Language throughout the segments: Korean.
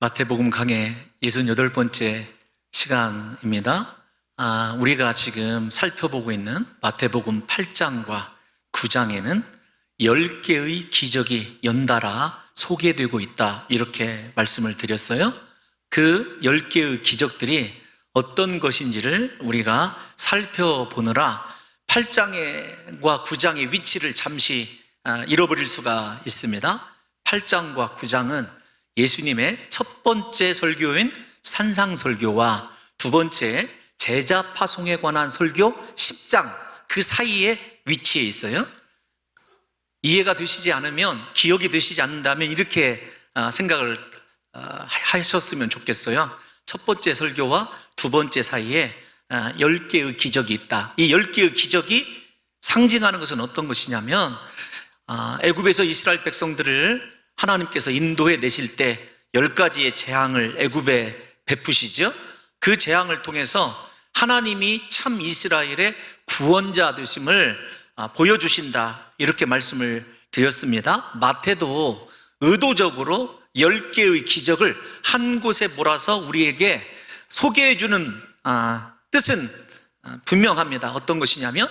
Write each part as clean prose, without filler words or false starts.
마태복음 강의 68번째 시간입니다. 우리가 지금 살펴보고 있는 마태복음 8장과 9장에는 10개의 기적이 연달아 소개되고 있다, 이렇게 말씀을 드렸어요. 그 10개의 기적들이 어떤 것인지를 우리가 살펴보느라 8장과 9장의 위치를 잠시 잃어버릴 수가 있습니다. 8장과 9장은 예수님의 첫 번째 설교인 산상설교와 두 번째 제자 파송에 관한 설교 10장, 그 사이에 위치해 있어요. 이해가 되시지 않으면, 기억이 되시지 않는다면 이렇게 생각을 하셨으면 좋겠어요. 첫 번째 설교와 두 번째 사이에 10개의 기적이 있다. 이 10개의 기적이 상징하는 것은 어떤 것이냐면, 애굽에서 이스라엘 백성들을 하나님께서 인도해 내실 때 10가지의 재앙을 애굽에 베푸시죠. 그 재앙을 통해서 하나님이 참 이스라엘의 구원자 되심을 보여주신다, 이렇게 말씀을 드렸습니다. 마태도 의도적으로 10개의 기적을 한 곳에 몰아서 우리에게 소개해 주는 뜻은 분명합니다. 어떤 것이냐면,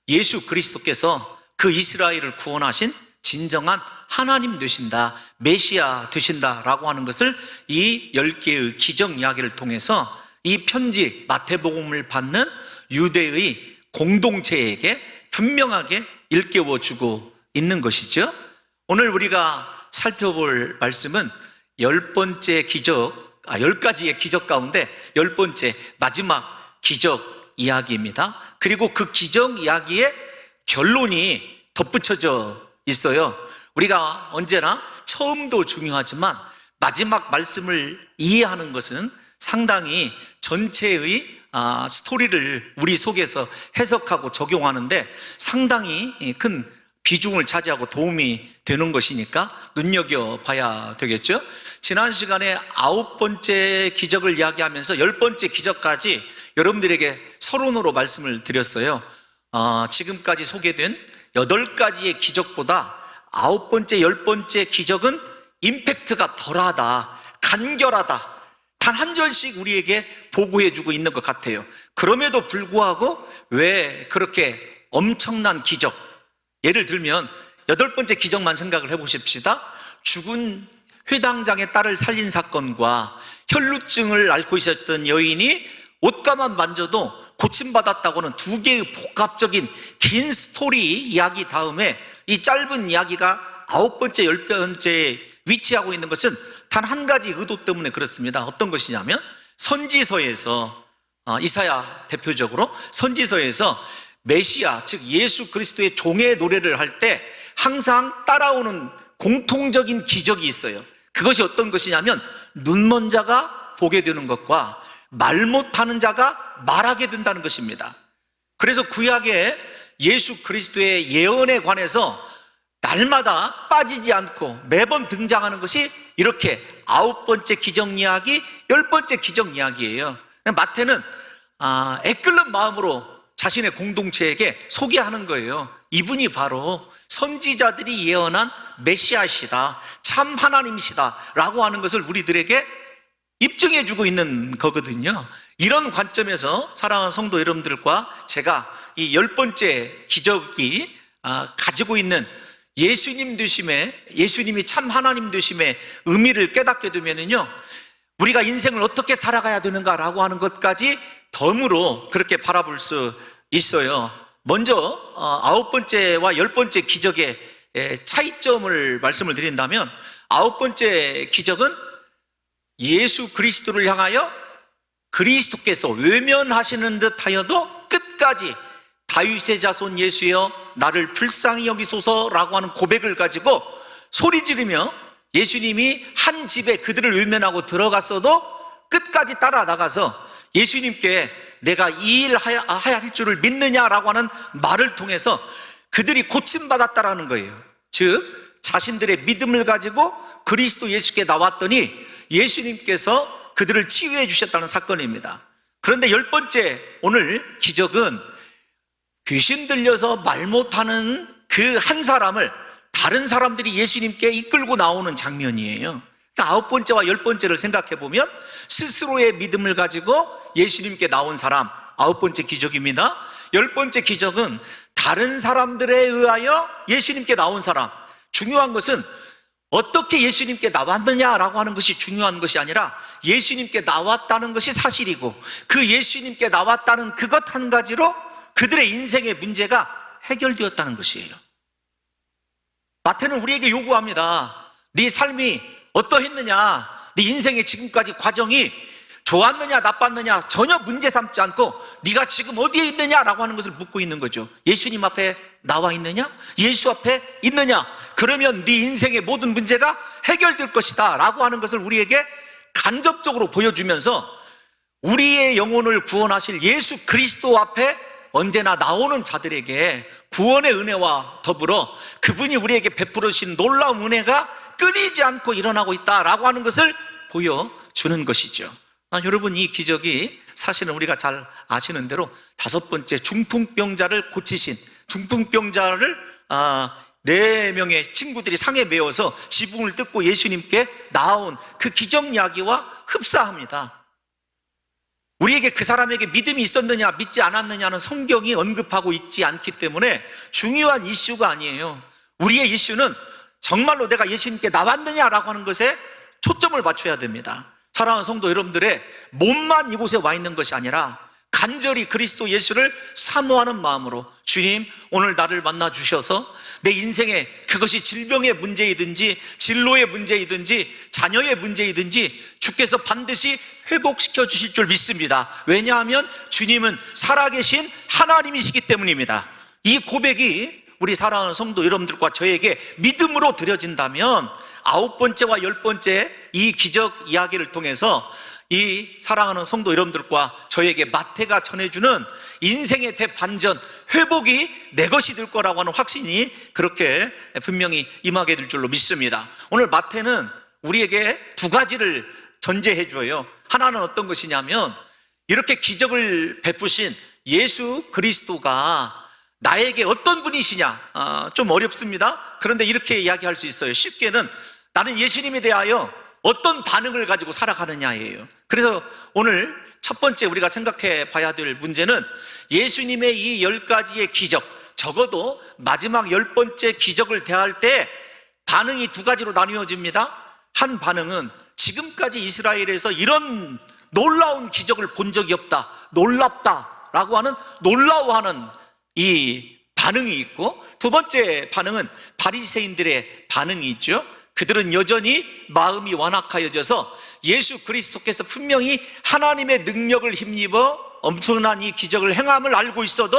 예수 그리스도께서 그 이스라엘을 구원하신 진정한 하나님 되신다, 메시아 되신다라고 하는 것을 이 10개의 기적 이야기를 통해서 이 편지 마태복음을 받는 유대의 공동체에게 분명하게 일깨워주고 있는 것이죠. 오늘 우리가 살펴볼 말씀은 10번째 기적, 10가지의 기적 가운데 10번째 마지막 기적 이야기입니다. 그리고 그 기적 이야기의 결론이 덧붙여져 있어요. 우리가 언제나 처음도 중요하지만 마지막 말씀을 이해하는 것은 상당히 전체의 스토리를 우리 속에서 해석하고 적용하는데 상당히 큰 비중을 차지하고 도움이 되는 것이니까 눈여겨봐야 되겠죠. 지난 시간에 9번째 기적을 이야기하면서 10번째 기적까지 여러분들에게 서론으로 말씀을 드렸어요. 지금까지 소개된 8가지의 기적보다 9번째, 10번째 기적은 임팩트가 덜하다, 간결하다, 단 한 절씩 우리에게 보고해주고 있는 것 같아요. 그럼에도 불구하고 왜 그렇게 엄청난 기적, 예를 들면 8번째 기적만 생각을 해보십시다. 죽은 회당장의 딸을 살린 사건과 혈루증을 앓고 있었던 여인이 옷가만 만져도 고침받았다고는 두 개의 복합적인 긴 스토리 이야기 다음에 이 짧은 이야기가 9번째, 10번째에 위치하고 있는 것은 단 한 가지 의도 때문에 그렇습니다. 어떤 것이냐면, 선지서에서 이사야 대표적으로 선지서에서 메시아, 즉 예수 그리스도의 종의 노래를 할 때 항상 따라오는 공통적인 기적이 있어요. 그것이 어떤 것이냐면, 눈먼 자가 보게 되는 것과 말 못하는 자가 말하게 된다는 것입니다. 그래서 구약에 예수 그리스도의 예언에 관해서 날마다 빠지지 않고 매번 등장하는 것이 이렇게 9번째 기적 이야기, 10번째 기적 이야기예요. 마태는 애끓는 마음으로 자신의 공동체에게 소개하는 거예요. 이분이 바로 선지자들이 예언한 메시아시다, 참 하나님이시다 라고 하는 것을 우리들에게 입증해주고 있는 거거든요. 이런 관점에서 사랑하는 성도 여러분들과 제가 이 10번째 기적이 가지고 있는 예수님 되심의, 예수님이 참 하나님 되심의 의미를 깨닫게 되면은요, 우리가 인생을 어떻게 살아가야 되는가라고 하는 것까지 덤으로 그렇게 바라볼 수 있어요. 먼저 9번째와 10번째 기적의 차이점을 말씀을 드린다면, 9번째 기적은 예수 그리스도를 향하여 그리스도께서 외면하시는 듯 하여도 끝까지 다윗의 자손 예수여 나를 불쌍히 여기소서라고 하는 고백을 가지고 소리 지르며 예수님이 한 집에 그들을 외면하고 들어갔어도 끝까지 따라 나가서 예수님께 내가 이 일 해야 할 줄을 믿느냐라고 하는 말을 통해서 그들이 고침받았다라는 거예요. 즉 자신들의 믿음을 가지고 그리스도 예수께 나왔더니 예수님께서 그들을 치유해 주셨다는 사건입니다. 그런데 10번째 오늘 기적은 귀신 들려서 말 못하는 그 한 사람을 다른 사람들이 예수님께 이끌고 나오는 장면이에요. 그러니까 9번째와 10번째를 생각해 보면 스스로의 믿음을 가지고 예수님께 나온 사람, 9번째 기적입니다. 10번째 기적은 다른 사람들에 의하여 예수님께 나온 사람. 중요한 것은 어떻게 예수님께 나왔느냐라고 하는 것이 중요한 것이 아니라 예수님께 나왔다는 것이 사실이고, 그 예수님께 나왔다는 그것 한 가지로 그들의 인생의 문제가 해결되었다는 것이에요. 마태는 우리에게 요구합니다. 네 삶이 어떠했느냐, 네 인생의 지금까지 과정이 좋았느냐 나빴느냐 전혀 문제 삼지 않고 네가 지금 어디에 있느냐라고 하는 것을 묻고 있는 거죠. 예수님 앞에 나와 있느냐? 예수 앞에 있느냐? 그러면 네 인생의 모든 문제가 해결될 것이다 라고 하는 것을 우리에게 간접적으로 보여주면서 우리의 영혼을 구원하실 예수 그리스도 앞에 언제나 나오는 자들에게 구원의 은혜와 더불어 그분이 우리에게 베풀으신 놀라운 은혜가 끊이지 않고 일어나고 있다라고 하는 것을 보여주는 것이죠. 여러분, 이 기적이 사실은 우리가 잘 아시는 대로 5번째 중풍병자를 고치신, 중풍병자를 4명의 친구들이 상에 메어서 지붕을 뜯고 예수님께 나온 그 기적 이야기와 흡사합니다. 우리에게 그 사람에게 믿음이 있었느냐 믿지 않았느냐는 성경이 언급하고 있지 않기 때문에 중요한 이슈가 아니에요. 우리의 이슈는 정말로 내가 예수님께 나왔느냐라고 하는 것에 초점을 맞춰야 됩니다. 사랑하는 성도 여러분들의 몸만 이곳에 와 있는 것이 아니라 간절히 그리스도 예수를 사모하는 마음으로, 주님 오늘 나를 만나 주셔서 내 인생에 그것이 질병의 문제이든지 진로의 문제이든지 자녀의 문제이든지 주께서 반드시 회복시켜 주실 줄 믿습니다. 왜냐하면 주님은 살아계신 하나님이시기 때문입니다. 이 고백이 우리 사랑하는 성도 여러분들과 저에게 믿음으로 드려진다면 9번째와 10번째 이 기적 이야기를 통해서 이 사랑하는 성도 여러분들과 저에게 마태가 전해주는 인생의 대반전, 회복이 내 것이 될 거라고 하는 확신이 그렇게 분명히 임하게 될 줄로 믿습니다. 오늘 마태는 우리에게 2가지를 전제해 줘요. 하나는 어떤 것이냐면, 이렇게 기적을 베푸신 예수 그리스도가 나에게 어떤 분이시냐, 좀 어렵습니다. 그런데 이렇게 이야기할 수 있어요. 쉽게는 나는 예수님에 대하여 어떤 반응을 가지고 살아가느냐예요. 그래서 오늘 첫 번째 우리가 생각해 봐야 될 문제는 예수님의 이 10가지의 기적, 적어도 마지막 10번째 기적을 대할 때 반응이 2가지로 나뉘어집니다. 한 반응은 지금까지 이스라엘에서 이런 놀라운 기적을 본 적이 없다, 놀랍다라고 하는 놀라워하는 이 반응이 있고, 2번째 반응은 바리새인들의 반응이 있죠. 그들은 여전히 마음이 완악하여져서 예수 그리스도께서 분명히 하나님의 능력을 힘입어 엄청난 이 기적을 행함을 알고 있어도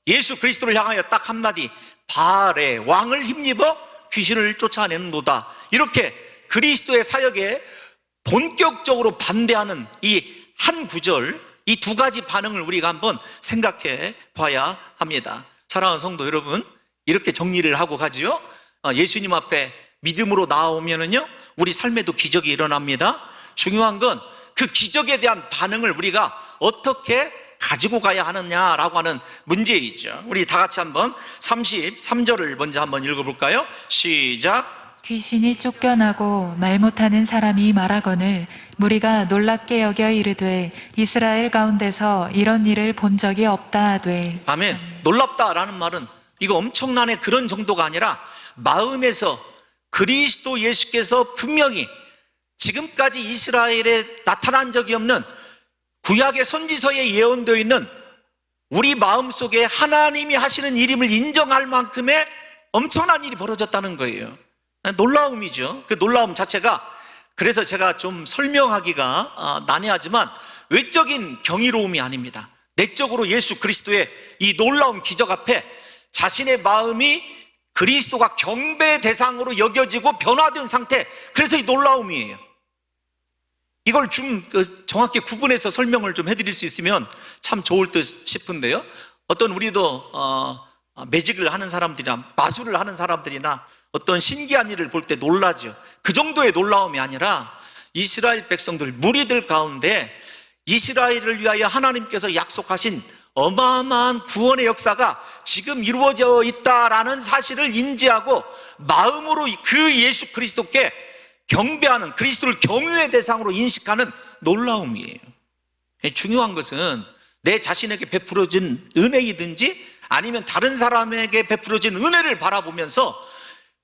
예수 그리스도를 향하여 딱 한마디, 바알의 왕을 힘입어 귀신을 쫓아내는도다, 이렇게 그리스도의 사역에 본격적으로 반대하는 이 한 구절, 이 2가지 반응을 우리가 한번 생각해 봐야 합니다. 사랑하는 성도 여러분, 이렇게 정리를 하고 가지요. 예수님 앞에 믿음으로 나오면은요, 우리 삶에도 기적이 일어납니다. 중요한 건 그 기적에 대한 반응을 우리가 어떻게 가지고 가야 하느냐라고 하는 문제이죠. 우리 다 같이 한번 33절을 먼저 한번 읽어볼까요? 시작. 귀신이 쫓겨나고 말 못하는 사람이 말하거늘 무리가 놀랍게 여겨 이르되 이스라엘 가운데서 이런 일을 본 적이 없다 하되. 아멘. 놀랍다라는 말은 이거 엄청나네 그런 정도가 아니라 마음에서 그리스도 예수께서 분명히 지금까지 이스라엘에 나타난 적이 없는 구약의 선지서에 예언되어 있는 우리 마음속에 하나님이 하시는 일임을 인정할 만큼의 엄청난 일이 벌어졌다는 거예요. 놀라움이죠. 그 놀라움 자체가, 그래서 제가 좀 설명하기가 난해하지만 외적인 경이로움이 아닙니다. 내적으로 예수 그리스도의 이 놀라운 기적 앞에 자신의 마음이 그리스도가 경배 대상으로 여겨지고 변화된 상태, 그래서 이 놀라움이에요. 이걸 좀 정확히 구분해서 설명을 좀 해드릴 수 있으면 참 좋을 듯 싶은데요. 어떤 우리도 매직을 하는 사람들이나 마술을 하는 사람들이나 어떤 신기한 일을 볼 때 놀라죠. 그 정도의 놀라움이 아니라 이스라엘 백성들, 무리들 가운데 이스라엘을 위하여 하나님께서 약속하신 어마어마한 구원의 역사가 지금 이루어져 있다라는 사실을 인지하고 마음으로 그 예수 그리스도께 경배하는, 그리스도를 경유의 대상으로 인식하는 놀라움이에요. 중요한 것은 내 자신에게 베풀어진 은혜이든지 아니면 다른 사람에게 베풀어진 은혜를 바라보면서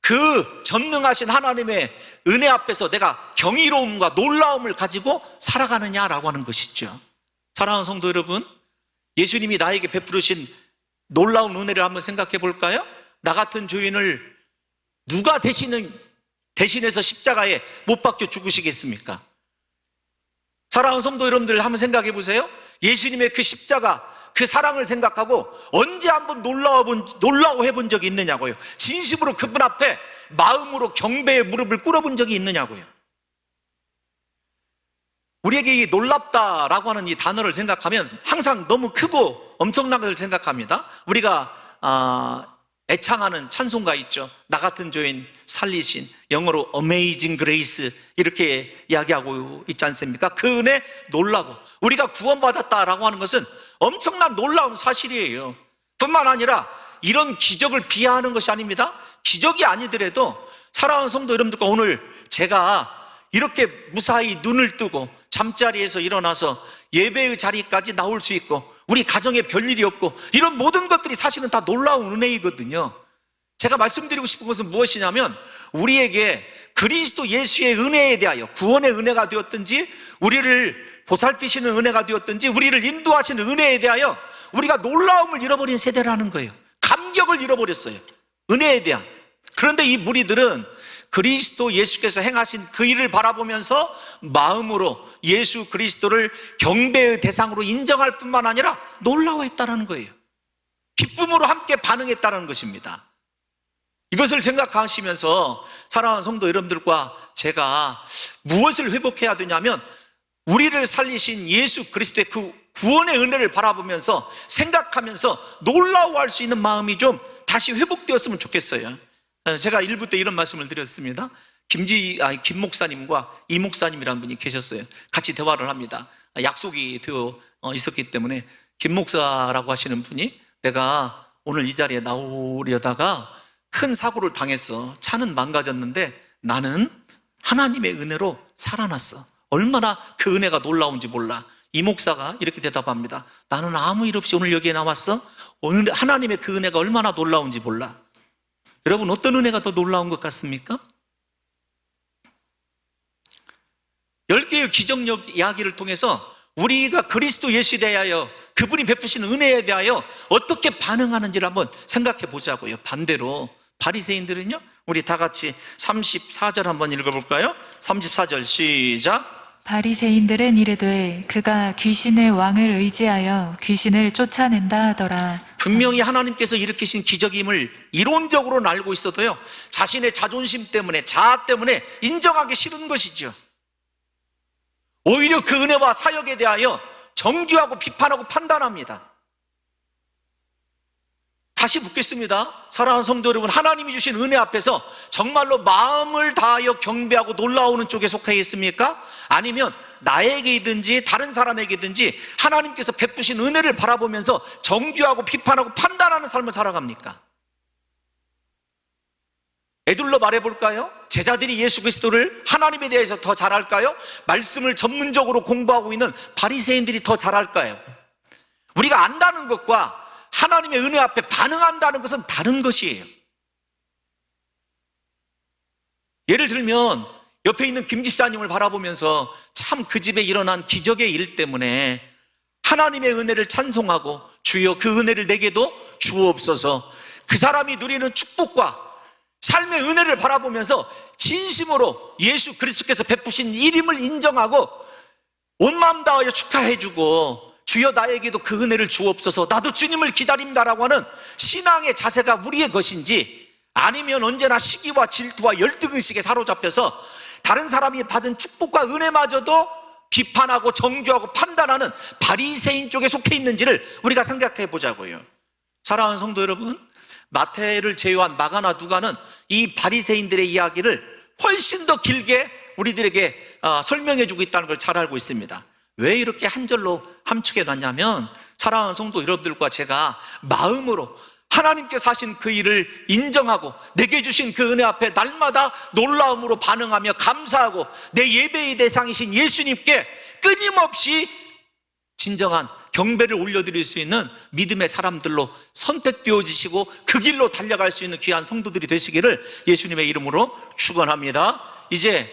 그 전능하신 하나님의 은혜 앞에서 내가 경이로움과 놀라움을 가지고 살아가느냐라고 하는 것이죠. 사랑하는 성도 여러분, 예수님이 나에게 베풀으신 놀라운 은혜를 한번 생각해 볼까요? 나 같은 죄인을 누가 대신해서 십자가에 못 박혀 죽으시겠습니까? 사랑하는 성도 여러분들 한번 생각해 보세요. 예수님의 그 십자가, 그 사랑을 생각하고 언제 한번 놀라워해 본 적이 있느냐고요. 진심으로 그분 앞에 마음으로 경배의 무릎을 꿇어본 적이 있느냐고요. 우리에게 이 놀랍다라고 하는 이 단어를 생각하면 항상 너무 크고 엄청난 것을 생각합니다. 우리가 애창하는 찬송가 있죠. 나 같은 죄인 살리신, 영어로 Amazing Grace 이렇게 이야기하고 있지 않습니까? 그 은혜 놀라고, 우리가 구원받았다라고 하는 것은 엄청난 놀라운 사실이에요. 뿐만 아니라 이런 기적을 비하하는 것이 아닙니다. 기적이 아니더라도 사랑하는 성도 여러분들과 오늘 제가 이렇게 무사히 눈을 뜨고 잠자리에서 일어나서 예배의 자리까지 나올 수 있고 우리 가정에 별일이 없고 이런 모든 것들이 사실은 다 놀라운 은혜이거든요. 제가 말씀드리고 싶은 것은 무엇이냐면 우리에게 그리스도 예수의 은혜에 대하여, 구원의 은혜가 되었든지 우리를 보살피시는 은혜가 되었든지 우리를 인도하시는 은혜에 대하여 우리가 놀라움을 잃어버린 세대라는 거예요. 감격을 잃어버렸어요, 은혜에 대한. 그런데 이 무리들은 그리스도 예수께서 행하신 그 일을 바라보면서 마음으로 예수 그리스도를 경배의 대상으로 인정할 뿐만 아니라 놀라워했다는 거예요. 기쁨으로 함께 반응했다는 것입니다. 이것을 생각하시면서 사랑하는 성도 여러분들과 제가 무엇을 회복해야 되냐면 우리를 살리신 예수 그리스도의 그 구원의 은혜를 바라보면서 생각하면서 놀라워할 수 있는 마음이 좀 다시 회복되었으면 좋겠어요. 제가 1부 때 이런 말씀을 드렸습니다. 김 목사님과 이 목사님이라는 분이 계셨어요. 같이 대화를 합니다. 약속이 되어 있었기 때문에 김 목사라고 하시는 분이 내가 오늘 이 자리에 나오려다가 큰 사고를 당했어. 차는 망가졌는데 나는 하나님의 은혜로 살아났어. 얼마나 그 은혜가 놀라운지 몰라. 이 목사가 이렇게 대답합니다. 나는 아무 일 없이 오늘 여기에 나왔어. 오늘 하나님의 그 은혜가 얼마나 놀라운지 몰라. 여러분, 어떤 은혜가 더 놀라운 것 같습니까? 10개의 기적력 이야기를 통해서 우리가 그리스도 예수에 대하여 그분이 베푸신 은혜에 대하여 어떻게 반응하는지를 한번 생각해 보자고요. 반대로 바리새인들은요, 우리 다 같이 34절 한번 읽어볼까요? 34절 시작. 바리새인들은 이르되 그가 귀신의 왕을 의지하여 귀신을 쫓아낸다 하더라. 분명히 하나님께서 일으키신 기적임을 이론적으로는 알고 있어도요, 자신의 자존심 때문에, 자아 때문에 인정하기 싫은 것이죠. 오히려 그 은혜와 사역에 대하여 정죄하고 비판하고 판단합니다. 다시 묻겠습니다. 사랑하는 성도 여러분, 하나님이 주신 은혜 앞에서 정말로 마음을 다하여 경배하고 놀라우는 쪽에 속해 있습니까? 아니면 나에게든지 다른 사람에게든지 하나님께서 베푸신 은혜를 바라보면서 정죄하고 비판하고 판단하는 삶을 살아갑니까? 에둘러 말해볼까요? 제자들이 예수 그리스도를 하나님에 대해서 더 잘 알까요? 말씀을 전문적으로 공부하고 있는 바리새인들이 더 잘 알까요? 우리가 안다는 것과 하나님의 은혜 앞에 반응한다는 것은 다른 것이에요. 예를 들면 옆에 있는 김 집사님을 바라보면서 참 그 집에 일어난 기적의 일 때문에 하나님의 은혜를 찬송하고 주여 그 은혜를 내게도 주옵소서, 그 사람이 누리는 축복과 삶의 은혜를 바라보면서 진심으로 예수 그리스도께서 베푸신 일임을 인정하고 온 마음 다하여 축하해주고 주여 나에게도 그 은혜를 주옵소서, 나도 주님을 기다립니다라고 하는 신앙의 자세가 우리의 것인지, 아니면 언제나 시기와 질투와 열등의식에 사로잡혀서 다른 사람이 받은 축복과 은혜마저도 비판하고 정죄하고 판단하는 바리새인 쪽에 속해 있는지를 우리가 생각해 보자고요. 사랑하는 성도 여러분, 마태를 제외한 마가나 누가는 이 바리새인들의 이야기를 훨씬 더 길게 우리들에게 설명해 주고 있다는 걸 잘 알고 있습니다. 왜 이렇게 한 절로 함축해 놨냐면, 사랑하는 성도 여러분들과 제가 마음으로 하나님께서 하신 그 일을 인정하고 내게 주신 그 은혜 앞에 날마다 놀라움으로 반응하며 감사하고 내 예배의 대상이신 예수님께 끊임없이 진정한 경배를 올려드릴 수 있는 믿음의 사람들로 선택되어지시고 그 길로 달려갈 수 있는 귀한 성도들이 되시기를 예수님의 이름으로 축원합니다. 이제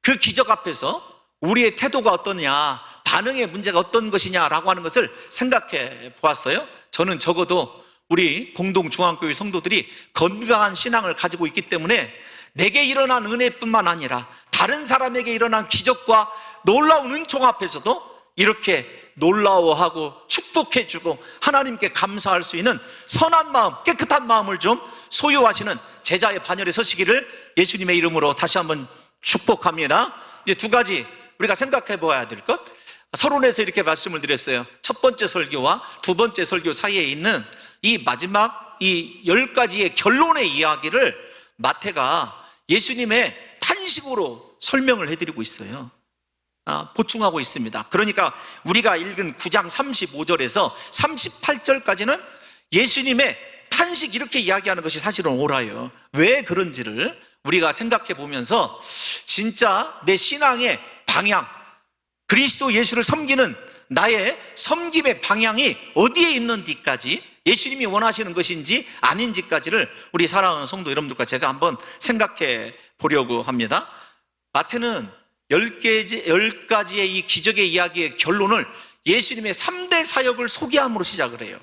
그 기적 앞에서 우리의 태도가 어떠냐, 반응의 문제가 어떤 것이냐라고 하는 것을 생각해 보았어요. 저는 적어도 우리 공동중앙교회 성도들이 건강한 신앙을 가지고 있기 때문에 내게 일어난 은혜뿐만 아니라 다른 사람에게 일어난 기적과 놀라운 은총 앞에서도 이렇게 놀라워하고 축복해주고 하나님께 감사할 수 있는 선한 마음, 깨끗한 마음을 좀 소유하시는 제자의 반열에 서시기를 예수님의 이름으로 다시 한번 축복합니다. 이제 두 가지 우리가 생각해 보아야 될 것, 서론에서 이렇게 말씀을 드렸어요. 첫 번째 설교와 두 번째 설교 사이에 있는 이 마지막 이 10가지의 결론의 이야기를 마태가 예수님의 탄식으로 설명을 해드리고 있어요. 보충하고 있습니다. 그러니까 우리가 읽은 9장 35절에서 38절까지는 예수님의 탄식 이렇게 이야기하는 것이 사실은 옳아요. 왜 그런지를 우리가 생각해 보면서 진짜 내 신앙의 방향, 그리스도 예수를 섬기는 나의 섬김의 방향이 어디에 있는지까지, 예수님이 원하시는 것인지 아닌지까지를 우리 사랑하는 성도 여러분들과 제가 한번 생각해 보려고 합니다. 마태는 10가지의 이 기적의 이야기의 결론을 예수님의 3대 사역을 소개함으로 시작을 해요.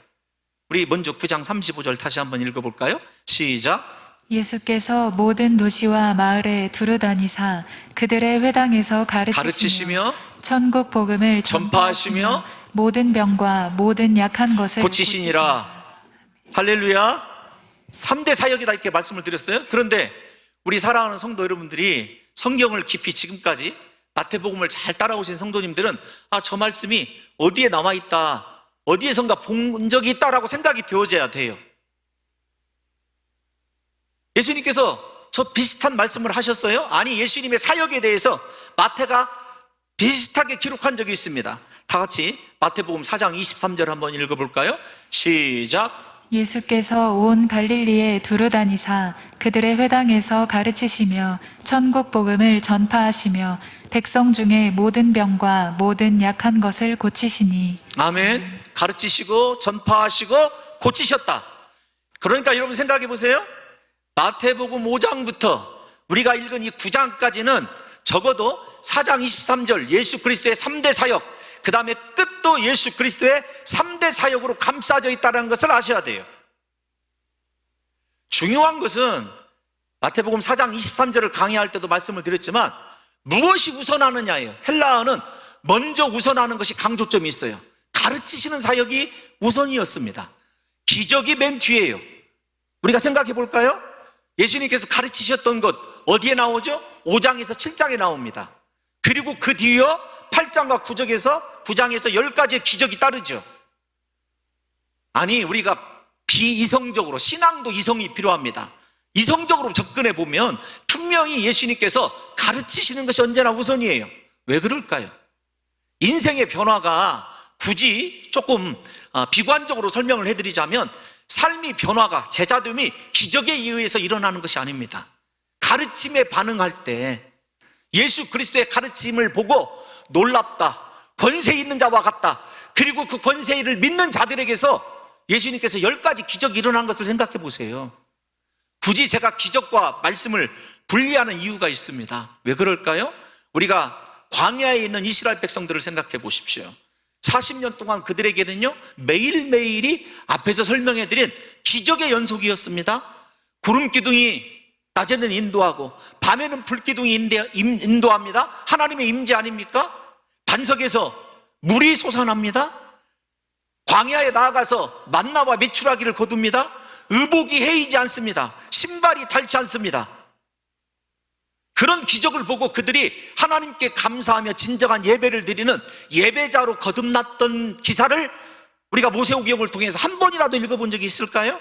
우리 먼저 9장 35절 다시 한번 읽어볼까요? 시작. 예수께서 모든 도시와 마을에 두루 다니사 그들의 회당에서 가르치시며 천국 복음을 전파하시며 모든 병과 모든 약한 것을 고치시니라. 할렐루야. 3대 사역이다 이렇게 말씀을 드렸어요. 그런데 우리 사랑하는 성도 여러분들이 성경을 깊이 지금까지 마태복음을 잘 따라오신 성도님들은 저 말씀이 어디에 나와 있다, 어디에선가 본 적이 있다라고 생각이 되어져야 돼요. 예수님께서 저 비슷한 말씀을 하셨어요? 아니, 예수님의 사역에 대해서 마태가 비슷하게 기록한 적이 있습니다. 다 같이 마태복음 4장 23절 한번 읽어볼까요? 시작. 예수께서 온 갈릴리에 두루 다니사 그들의 회당에서 가르치시며 천국 복음을 전파하시며 백성 중에 모든 병과 모든 약한 것을 고치시니. 아멘. 가르치시고 전파하시고 고치셨다. 그러니까 여러분 생각해 보세요. 마태복음 5장부터 우리가 읽은 이 9장까지는 적어도 4장 23절 예수 그리스도의 3대 사역, 그 다음에 끝도 예수 그리스도의 3대 사역으로 감싸져 있다는 것을 아셔야 돼요. 중요한 것은 마태복음 4장 23절을 강의할 때도 말씀을 드렸지만 무엇이 우선하느냐예요. 헬라어는 먼저 우선하는 것이 강조점이 있어요. 가르치시는 사역이 우선이었습니다. 기적이 맨 뒤에요. 우리가 생각해 볼까요? 예수님께서 가르치셨던 것 어디에 나오죠? 5장에서 7장에 나옵니다. 그리고 그 뒤에요 8장과 9장에서 10가지의 기적이 따르죠. 아니, 우리가 비이성적으로, 신앙도 이성이 필요합니다. 이성적으로 접근해 보면 분명히 예수님께서 가르치시는 것이 언제나 우선이에요. 왜 그럴까요? 인생의 변화가 굳이 조금 비관적으로 설명을 해드리자면 삶의 변화가, 제자됨이 기적에 의해서 일어나는 것이 아닙니다. 가르침에 반응할 때 예수 그리스도의 가르침을 보고 놀랍다, 권세 있는 자와 같다, 그리고 그 권세를 믿는 자들에게서 예수님께서 10가지 기적이 일어난 것을 생각해 보세요. 굳이 제가 기적과 말씀을 분리하는 이유가 있습니다. 왜 그럴까요? 우리가 광야에 있는 이스라엘 백성들을 생각해 보십시오. 40년 동안 그들에게는요 매일매일이 앞에서 설명해 드린 기적의 연속이었습니다. 구름 기둥이 낮에는 인도하고 밤에는 불 기둥이 인도합니다. 하나님의 임재 아닙니까? 반석에서 물이 솟아납니다. 광야에 나아가서 만나와 메추라기를 거둡니다. 의복이 해이지 않습니다. 신발이 닳지 않습니다. 그런 기적을 보고 그들이 하나님께 감사하며 진정한 예배를 드리는 예배자로 거듭났던 기사를 우리가 모세오경을 통해서 한 번이라도 읽어본 적이 있을까요?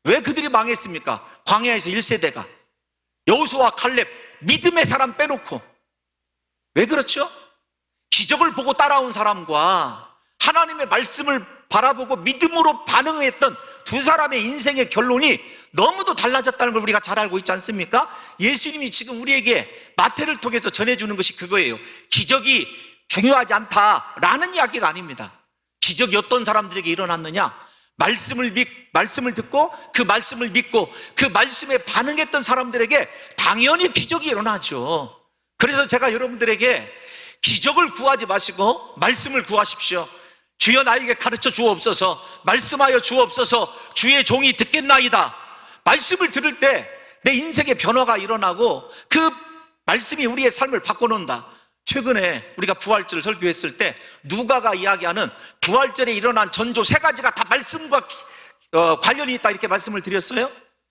왜 그들이 망했습니까? 광야에서 1세대가 여호수아, 칼렙, 믿음의 사람 빼놓고. 왜 그렇죠? 기적을 보고 따라온 사람과 하나님의 말씀을 바라보고 믿음으로 반응했던 두 사람의 인생의 결론이 너무도 달라졌다는 걸 우리가 잘 알고 있지 않습니까? 예수님이 지금 우리에게 마태를 통해서 전해주는 것이 그거예요. 기적이 중요하지 않다라는 이야기가 아닙니다. 기적이 어떤 사람들에게 일어났느냐? 말씀을 듣고 그 말씀을 믿고 그 말씀에 반응했던 사람들에게 당연히 기적이 일어나죠. 그래서 제가 여러분들에게 기적을 구하지 마시고 말씀을 구하십시오. 주여 나에게 가르쳐 주옵소서, 말씀하여 주옵소서, 주의 종이 듣겠나이다. 말씀을 들을 때 내 인생의 변화가 일어나고 그 말씀이 우리의 삶을 바꿔놓는다. 최근에 우리가 부활절 설교했을 때 누가가 이야기하는 부활절에 일어난 전조 3가지가 다 말씀과 관련이 있다 이렇게 말씀을 드렸어요.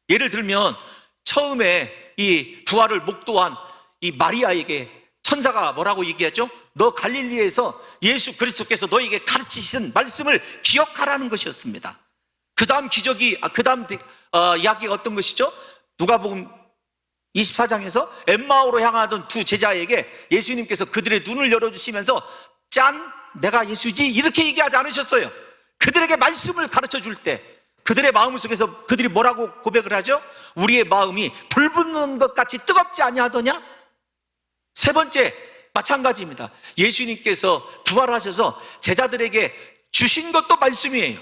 예를 들면 처음에 이 부활을 목도한 이 마리아에게 천사가 뭐라고 얘기하죠? 너 갈릴리에서 예수 그리스도께서 너에게 가르치신 말씀을 기억하라는 것이었습니다. 그 다음 기적이, 그 다음 이야기가 어떤 것이죠? 누가복음 24장에서 엠마오로 향하던 두 제자에게 예수님께서 그들의 눈을 열어주시면서 짠! 내가 예수지? 이렇게 얘기하지 않으셨어요. 그들에게 말씀을 가르쳐 줄 때 그들의 마음속에서 그들이 뭐라고 고백을 하죠? 우리의 마음이 불 붙는 것 같이 뜨겁지 아니하더냐? 세 번째, 마찬가지입니다. 예수님께서 부활하셔서 제자들에게 주신 것도 말씀이에요.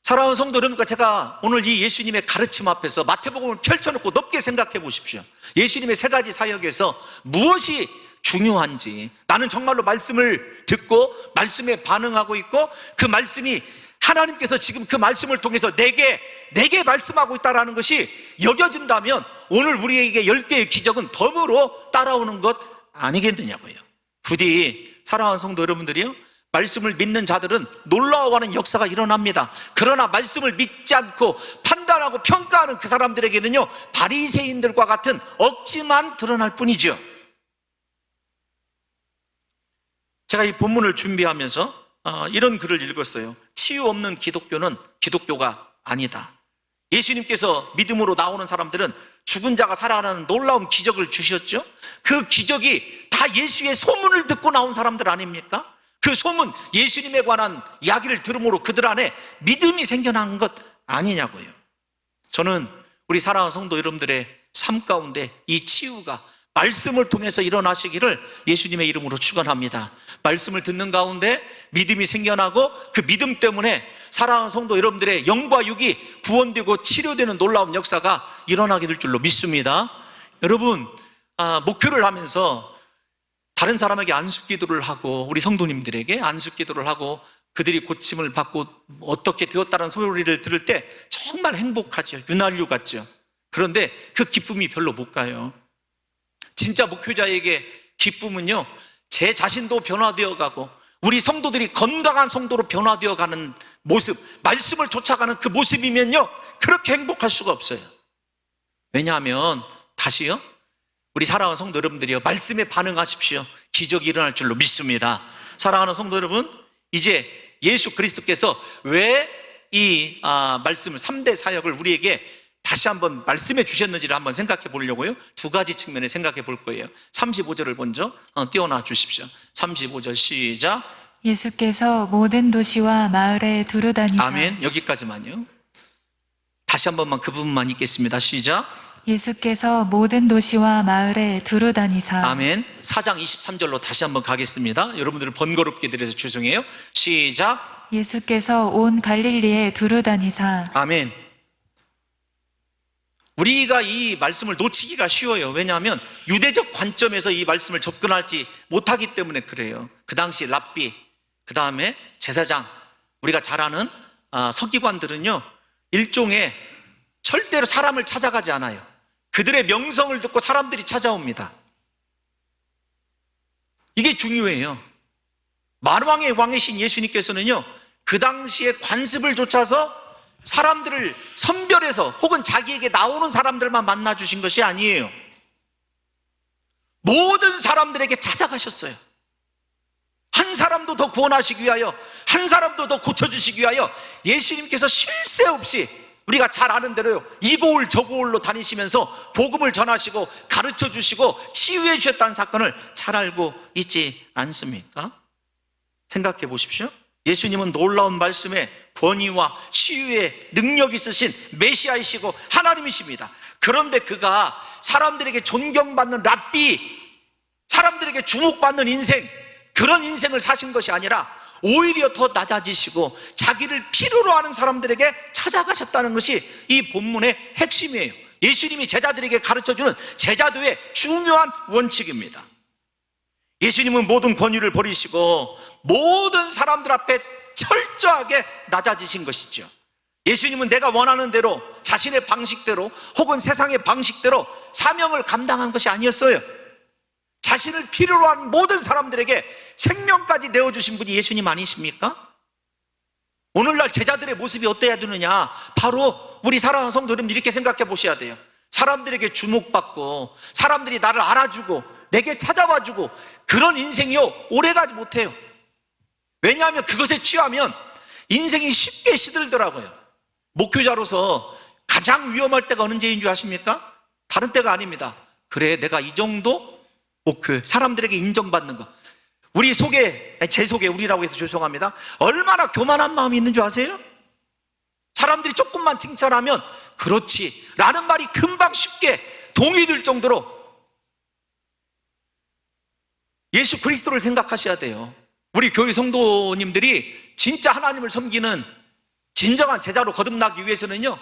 사랑하는 성도 여러분, 제가 오늘 이 예수님의 가르침 앞에서 마태복음을 펼쳐놓고 높게 생각해 보십시오. 예수님의 3가지 사역에서 무엇이 중요한지, 나는 정말로 말씀을 듣고 말씀에 반응하고 있고 그 말씀이 하나님께서 지금 그 말씀을 통해서 내게 말씀하고 있다는 것이 여겨진다면 오늘 우리에게 10개의 기적은 덤으로 따라오는 것 아니겠느냐고요. 부디 사랑하는 성도 여러분들이요, 말씀을 믿는 자들은 놀라워하는 역사가 일어납니다. 그러나 말씀을 믿지 않고 판단하고 평가하는 그 사람들에게는요, 바리새인들과 같은 억지만 드러날 뿐이죠. 제가 이 본문을 준비하면서 이런 글을 읽었어요. 치유 없는 기독교는 기독교가 아니다. 예수님께서 믿음으로 나오는 사람들은 죽은 자가 살아나는 놀라운 기적을 주셨죠. 그 기적이 다 예수의 소문을 듣고 나온 사람들 아닙니까? 그 소문, 예수님에 관한 이야기를 들음으로 그들 안에 믿음이 생겨난 것 아니냐고요. 저는 우리 사랑하는 성도 여러분들의 삶 가운데 이 치유가 말씀을 통해서 일어나시기를 예수님의 이름으로 축원합니다. 말씀을 듣는 가운데 믿음이 생겨나고 그 믿음 때문에 사랑하는 성도 여러분들의 영과 육이 구원되고 치료되는 놀라운 역사가 일어나게 될 줄로 믿습니다. 여러분, 목표를 하면서 다른 사람에게 안수기도를 하고 우리 성도님들에게 안수기도를 하고 그들이 고침을 받고 어떻게 되었다는 소리를 들을 때 정말 행복하죠. 윤활유 같죠. 그런데 그 기쁨이 별로 못 가요. 진짜 목표자에게 기쁨은요, 제 자신도 변화되어 가고 우리 성도들이 건강한 성도로 변화되어 가는 모습, 말씀을 쫓아가는 그 모습이면요, 그렇게 행복할 수가 없어요. 왜냐하면 다시요, 우리 사랑하는 성도 여러분들이요, 말씀에 반응하십시오. 기적이 일어날 줄로 믿습니다. 사랑하는 성도 여러분, 이제 예수 그리스도께서 왜 이 말씀을 3대 사역을 우리에게 다시 한번 말씀해 주셨는지를 한번 생각해 보려고요. 2가지 측면에 생각해 볼 거예요. 35절을 먼저 띄워놔 주십시오. 35절 시작. 예수께서 모든 도시와 마을에 두루 다니사. 아멘. 여기까지만요. 다시 한 번만 그 부분만 읽겠습니다. 시작. 예수께서 모든 도시와 마을에 두루 다니사. 아멘. 4장 23절로 다시 한번 가겠습니다. 여러분들을 번거롭게 드려서 죄송해요. 시작. 예수께서 온 갈릴리에 두루 다니사. 아멘. 우리가 이 말씀을 놓치기가 쉬워요. 왜냐하면 유대적 관점에서 이 말씀을 접근하지 못하기 때문에 그래요. 그 당시 랍비, 그 다음에 제사장, 우리가 잘 아는 서기관들은요, 일종의 절대로 사람을 찾아가지 않아요. 그들의 명성을 듣고 사람들이 찾아옵니다. 이게 중요해요. 만왕의 왕이신 예수님께서는요, 그 당시에 관습을 쫓아서 사람들을 선별해서 혹은 자기에게 나오는 사람들만 만나 주신 것이 아니에요. 모든 사람들에게 찾아가셨어요. 한 사람도 더 구원하시기 위하여, 한 사람도 더 고쳐주시기 위하여 예수님께서 쉴 새 없이 우리가 잘 아는 대로요, 이 고을 저 고을로 다니시면서 복음을 전하시고 가르쳐 주시고 치유해 주셨다는 사건을 잘 알고 있지 않습니까? 생각해 보십시오. 예수님은 놀라운 말씀에 권위와 치유의 능력이 있으신 메시아이시고 하나님이십니다. 그런데 그가 사람들에게 존경받는 랍비, 사람들에게 주목받는 인생, 그런 인생을 사신 것이 아니라 오히려 더 낮아지시고 자기를 필요로 하는 사람들에게 찾아가셨다는 것이 이 본문의 핵심이에요. 예수님이 제자들에게 가르쳐주는 제자도의 중요한 원칙입니다. 예수님은 모든 권위를 버리시고 모든 사람들 앞에 철저하게 낮아지신 것이죠. 예수님은 내가 원하는 대로, 자신의 방식대로 혹은 세상의 방식대로 사명을 감당한 것이 아니었어요. 자신을 필요로 하는 모든 사람들에게 생명까지 내어주신 분이 예수님 아니십니까? 오늘날 제자들의 모습이 어때야 되느냐? 바로 우리 사랑하는 성도 여러분, 이렇게 생각해 보셔야 돼요. 사람들에게 주목받고 사람들이 나를 알아주고 내게 찾아와주고 그런 인생이요, 오래가지 못해요. 왜냐하면 그것에 취하면 인생이 쉽게 시들더라고요. 목회자로서 가장 위험할 때가 언제인 줄 아십니까? 다른 때가 아닙니다. 그래, 내가 이 정도 목회, 사람들에게 인정받는 거. 우리 속에, 제 속에 우리라고 해서 죄송합니다. 얼마나 교만한 마음이 있는 줄 아세요? 사람들이 조금만 칭찬하면 그렇지 라는 말이 금방 쉽게 동의될 정도로 예수 그리스도를 생각하셔야 돼요. 우리 교회 성도님들이 진짜 하나님을 섬기는 진정한 제자로 거듭나기 위해서는요,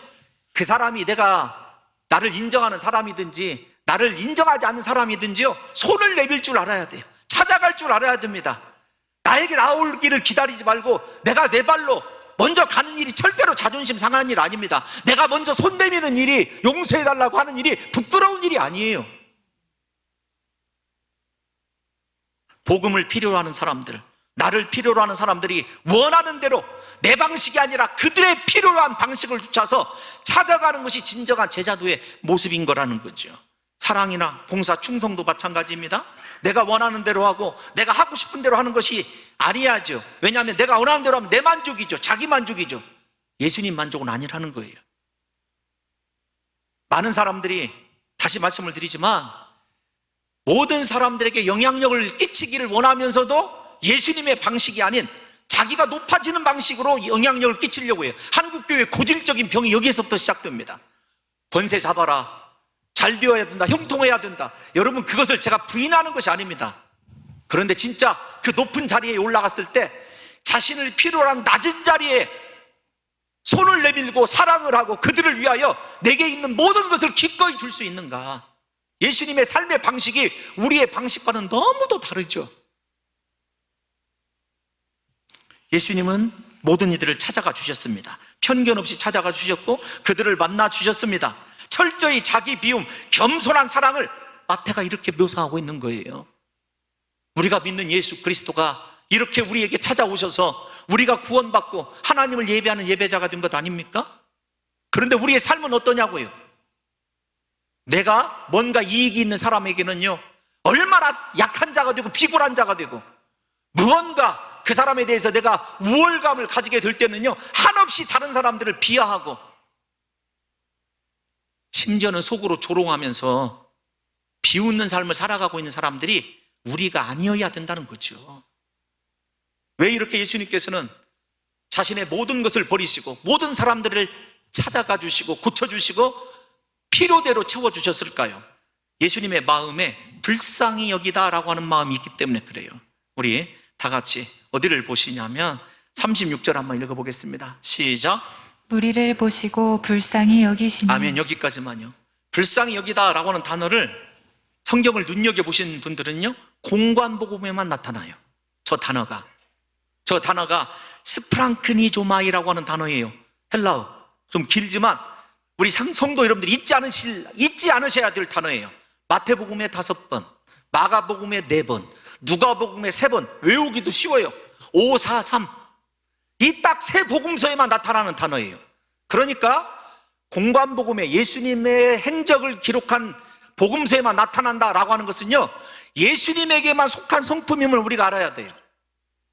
그 사람이 내가 나를 인정하는 사람이든지 나를 인정하지 않는 사람이든지요, 손을 내밀 줄 알아야 돼요. 찾아갈 줄 알아야 됩니다. 나에게 나오기를 기다리지 말고 내가 내 발로 먼저 가는 일이 절대로 자존심 상하는 일 아닙니다. 내가 먼저 손 내미는 일이, 용서해달라고 하는 일이 부끄러운 일이 아니에요. 복음을 필요로 하는 사람들, 나를 필요로 하는 사람들이 원하는 대로 내 방식이 아니라 그들의 필요로 한 방식을 쫓아서 찾아가는 것이 진정한 제자도의 모습인 거라는 거죠. 사랑이나 봉사, 충성도 마찬가지입니다. 내가 원하는 대로 하고 내가 하고 싶은 대로 하는 것이 아니야죠. 왜냐하면 내가 원하는 대로 하면 내 만족이죠. 자기 만족이죠. 예수님 만족은 아니라는 거예요. 많은 사람들이, 다시 말씀을 드리지만, 모든 사람들에게 영향력을 끼치기를 원하면서도 예수님의 방식이 아닌 자기가 높아지는 방식으로 영향력을 끼치려고 해요. 한국교회의 고질적인 병이 여기에서부터 시작됩니다. 권세 잡아라, 잘 되어야 된다, 형통해야 된다. 여러분, 그것을 제가 부인하는 것이 아닙니다. 그런데 진짜 그 높은 자리에 올라갔을 때 자신을 필요로 한 낮은 자리에 손을 내밀고 사랑을 하고 그들을 위하여 내게 있는 모든 것을 기꺼이 줄 수 있는가? 예수님의 삶의 방식이 우리의 방식과는 너무도 다르죠. 예수님은 모든 이들을 찾아가 주셨습니다. 편견 없이 찾아가 주셨고 그들을 만나 주셨습니다. 철저히 자기 비움, 겸손한 사랑을 마태가 이렇게 묘사하고 있는 거예요. 우리가 믿는 예수 그리스도가 이렇게 우리에게 찾아오셔서 우리가 구원받고 하나님을 예배하는 예배자가 된 것 아닙니까? 그런데 우리의 삶은 어떠냐고요? 내가 뭔가 이익이 있는 사람에게는요, 얼마나 약한 자가 되고 비굴한 자가 되고, 무언가 그 사람에 대해서 내가 우월감을 가지게 될 때는요, 한없이 다른 사람들을 비하하고 심지어는 속으로 조롱하면서 비웃는 삶을 살아가고 있는 사람들이 우리가 아니어야 된다는 거죠. 왜 이렇게 예수님께서는 자신의 모든 것을 버리시고 모든 사람들을 찾아가 주시고 고쳐주시고 필요대로 채워주셨을까요? 예수님의 마음에 불쌍히 여기다라고 하는 마음이 있기 때문에 그래요. 우리 다 같이 어디를 보시냐면 36절 한번 읽어보겠습니다. 시작. 우리를 보시고 불쌍히 여기시니. 아멘. 여기까지만요. 불쌍히 여기다라고 하는 단어를 성경을 눈여겨보신 분들은요, 공관복음에만 나타나요. 저 단어가 스프랑크니조마이라고 하는 단어예요. 헬라어. 좀 길지만 우리 성도 여러분들이 잊지 않으셔야 될 단어예요. 마태복음에 5번, 마가복음에 4번, 누가복음에 3번. 외우기도 쉬워요. 5, 4, 3. 이 딱 3 복음서에만 나타나는 단어예요. 그러니까 공관복음에 예수님의 행적을 기록한 복음서에만 나타난다라고 하는 것은요, 예수님에게만 속한 성품임을 우리가 알아야 돼요.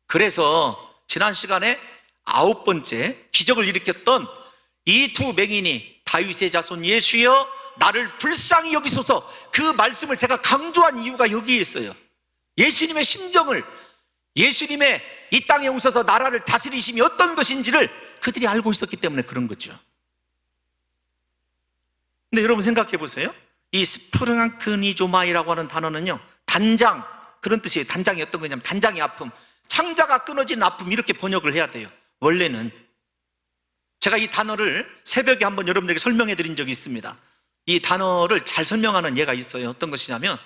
그래서 지난 시간에 9번째 기적을 일으켰던 이 두 맹인이 다윗의 자손 예수여 나를 불쌍히 여기소서, 그 말씀을 제가 강조한 이유가 여기에 있어요. 예수님의 심정을, 예수님의 이 땅에 오셔서 나라를 다스리심이 어떤 것인지를 그들이 알고 있었기 때문에 그런 거죠. 근데 여러분 생각해 보세요. 이 스프랑크니조마이라고 하는 단어는요, 단장, 그런 뜻이에요. 단장이 어떤 거냐면 단장의 아픔, 창자가 끊어진 아픔, 이렇게 번역을 해야 돼요. 원래는. 제가 이 단어를 새벽에 한번 여러분들에게 설명해 드린 적이 있습니다. 이 단어를 잘 설명하는 예가 있어요. 어떤 것이냐면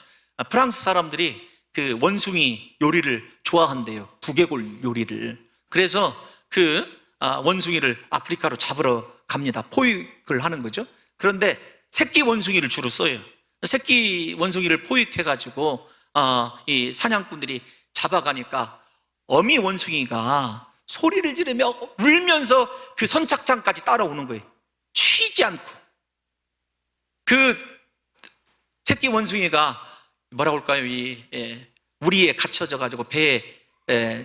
프랑스 사람들이 그 원숭이 요리를 좋아한대요. 두개골 요리를. 그래서 그 원숭이를 아프리카로 잡으러 갑니다. 포획을 하는 거죠. 그런데 새끼 원숭이를 주로 써요. 새끼 원숭이를 포획해가지고 이 사냥꾼들이 잡아가니까 어미 원숭이가 소리를 지르며 울면서 그 선착장까지 따라오는 거예요. 쉬지 않고. 그 새끼 원숭이가 뭐라고 할까요? 우리에 갇혀져 가지고 배에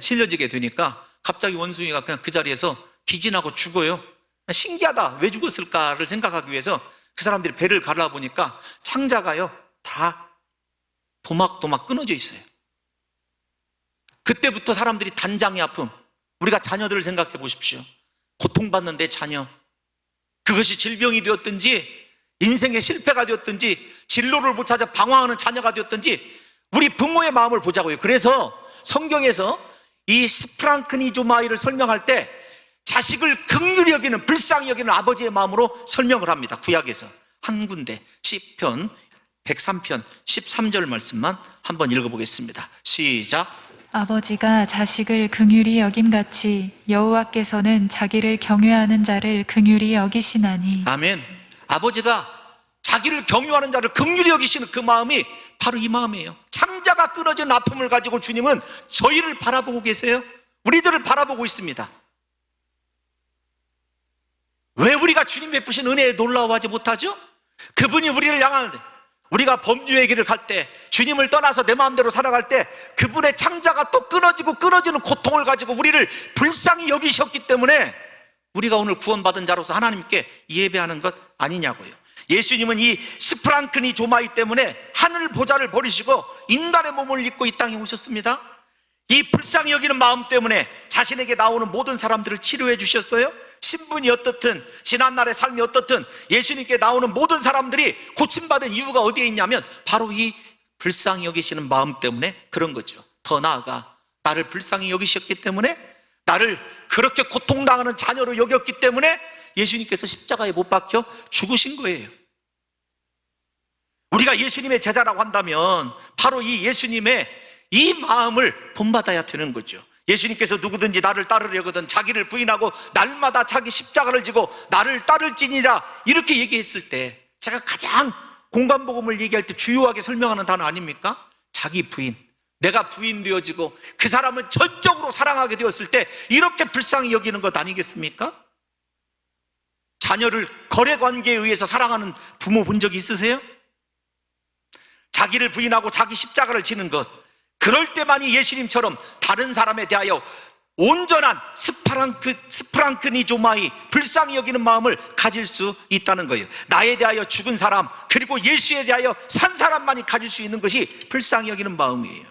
실려지게 되니까 갑자기 원숭이가 그냥 그 자리에서 기진하고 죽어요. 신기하다. 왜 죽었을까를 생각하기 위해서 그 사람들이 배를 갈라보니까 창자가요 다 도막도막 끊어져 있어요. 그때부터 사람들이 단장의 아픔, 우리가 자녀들을 생각해 보십시오. 고통받는 내 자녀, 그것이 질병이 되었든지 인생의 실패가 되었든지 진로를 못 찾아 방황하는 자녀가 되었든지 우리 부모의 마음을 보자고요. 그래서 성경에서 이 스프랑크니조마이를 설명할 때 자식을 긍휼히 여기는, 불쌍히 여기는 아버지의 마음으로 설명을 합니다. 구약에서 한 군데, 시편 103편 13절 말씀만 한번 읽어보겠습니다. 시작. 아버지가 자식을 긍휼히 여김같이 여호와께서는 자기를 경외하는 자를 긍휼히 여기시나니. 아멘. 아버지가 자기를 경유하는 자를 긍휼히 여기시는 그 마음이 바로 이 마음이에요. 창자가 끊어진 아픔을 가지고 주님은 저희를 바라보고 계세요. 우리들을 바라보고 있습니다. 왜 우리가 주님 베푸신 은혜에 놀라워하지 못하죠? 그분이 우리를 향하는데, 우리가 범죄의 길을 갈 때, 주님을 떠나서 내 마음대로 살아갈 때 그분의 창자가 또 끊어지는 고통을 가지고 우리를 불쌍히 여기셨기 때문에 우리가 오늘 구원받은 자로서 하나님께 예배하는 것 아니냐고요. 예수님은 이 스프랑크니조마이 때문에 하늘 보좌를 버리시고 인간의 몸을 입고 이 땅에 오셨습니다. 이 불쌍히 여기는 마음 때문에 자신에게 나오는 모든 사람들을 치료해 주셨어요. 신분이 어떻든 지난날의 삶이 어떻든 예수님께 나오는 모든 사람들이 고침받은 이유가 어디에 있냐면 바로 이 불쌍히 여기시는 마음 때문에 그런 거죠. 더 나아가 나를 불쌍히 여기셨기 때문에, 나를 그렇게 고통당하는 자녀로 여겼기 때문에 예수님께서 십자가에 못 박혀 죽으신 거예요. 우리가 예수님의 제자라고 한다면 바로 이 예수님의 이 마음을 본받아야 되는 거죠. 예수님께서 누구든지 나를 따르려거든 자기를 부인하고 날마다 자기 십자가를 지고 나를 따를지니라, 이렇게 얘기했을 때 제가 가장 공간복음을 얘기할 때 주요하게 설명하는 단어 아닙니까? 자기 부인. 내가 부인되어지고 그 사람은 전적으로 사랑하게 되었을 때 이렇게 불쌍히 여기는 것 아니겠습니까? 자녀를 거래관계에 의해서 사랑하는 부모 본 적이 있으세요? 자기를 부인하고 자기 십자가를 지는 것, 그럴 때만이 예수님처럼 다른 사람에 대하여 온전한 스프랑크니조마이, 불쌍히 여기는 마음을 가질 수 있다는 거예요. 나에 대하여 죽은 사람, 그리고 예수에 대하여 산 사람만이 가질 수 있는 것이 불쌍히 여기는 마음이에요.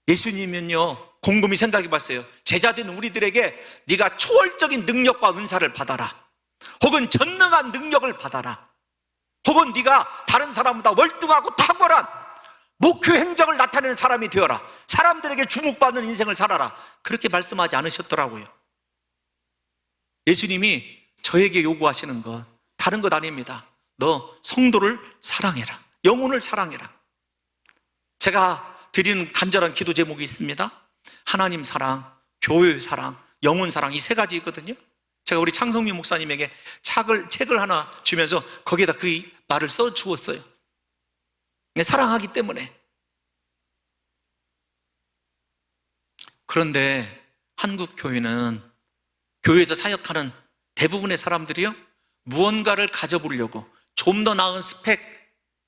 예수님은요, 곰곰이 생각해 봤어요. 제자된 우리들에게 네가 초월적인 능력과 은사를 받아라, 혹은 전능한 능력을 받아라, 혹은 네가 다른 사람보다 월등하고 탁월한 목표 행적을 나타내는 사람이 되어라, 사람들에게 주목받는 인생을 살아라, 그렇게 말씀하지 않으셨더라고요. 예수님이 저에게 요구하시는 것 다른 것 아닙니다. 너 성도를 사랑해라, 영혼을 사랑해라. 제가 드리는 간절한 기도 제목이 있습니다. 하나님 사랑, 교회 사랑, 영혼 사랑, 이 세 가지 있거든요. 제가 우리 창성민 목사님에게 책을 하나 주면서 거기에다 그 말을 써 주었어요. 사랑하기 때문에. 그런데 한국 교회는, 교회에서 사역하는 대부분의 사람들이요, 무언가를 가져보려고 좀 더 나은 스펙,